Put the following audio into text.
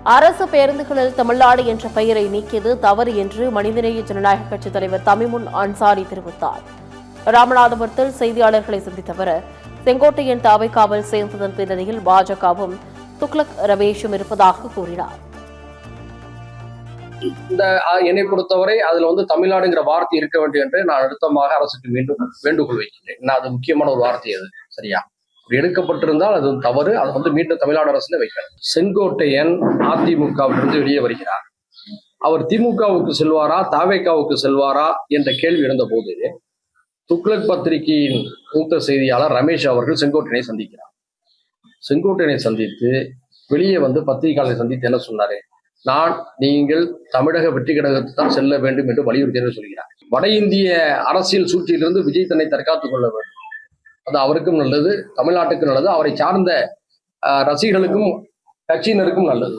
அரசு பேருந்துகளில் தமிழ்நாடு என்ற பெயரை நீக்கியது தவறு என்று மனிதநேய ஜனநாயக கட்சித் தலைவர் தமிமுன் அன்சாரி தெரிவித்தார். ராமநாதபுரத்தில் செய்தியாளர்களை சந்தித்த அவர், செங்கோட்டையன் தாவைக்காவல் சேர்ந்ததன் பின்னணியில் பாஜகவும் துக்ளக் ரமேஷும் இருப்பதாக கூறினார். இந்த என்னை பொறுத்தவரை அதுல தமிழ்நாடுங்கிற வார்த்தை இருக்க வேண்டும் என்று நான் அழுத்தமாக அரசுக்கு மீண்டும் வேண்டுகோள் வைக்கின்றேன். அது முக்கியமான ஒரு வார்த்தை. அது சரியா எடுக்கப்பட்டிருந்தால் அது தவறு. அதை மீண்டும் தமிழ்நாடு அரசுல வைக்கணும். செங்கோட்டையன் அதிமுகவிலிருந்து வெளியே வருகிறார். அவர் திமுகவுக்கு செல்வாரா தாவேகாவுக்கு செல்வாரா என்ற கேள்வி இருந்த போது துக்ளக் பத்திரிகையின் மூத்த செய்தியாளர் ரமேஷ் அவர்கள் செங்கோட்டையனை சந்திக்கிறார். செங்கோட்டையனை சந்தித்து வெளியே பத்திரிகையாளரை சந்தித்து என்ன சொன்னாரு? நீங்கள் தமிழக வெற்றி கழகத்தை தான் செல்ல வேண்டும் என்று வலியுறுத்தி சொல்கிறார். வட இந்திய அரசியல் சூழ்ச்சியிலிருந்து விஜய் தன்னை தற்காத்துக் கொள்ள வேண்டும். அது அவருக்கும் நல்லது, தமிழ்நாட்டுக்கும் நல்லது, அவரை சார்ந்த ரசிகர்களுக்கும் கட்சியினருக்கும் நல்லது.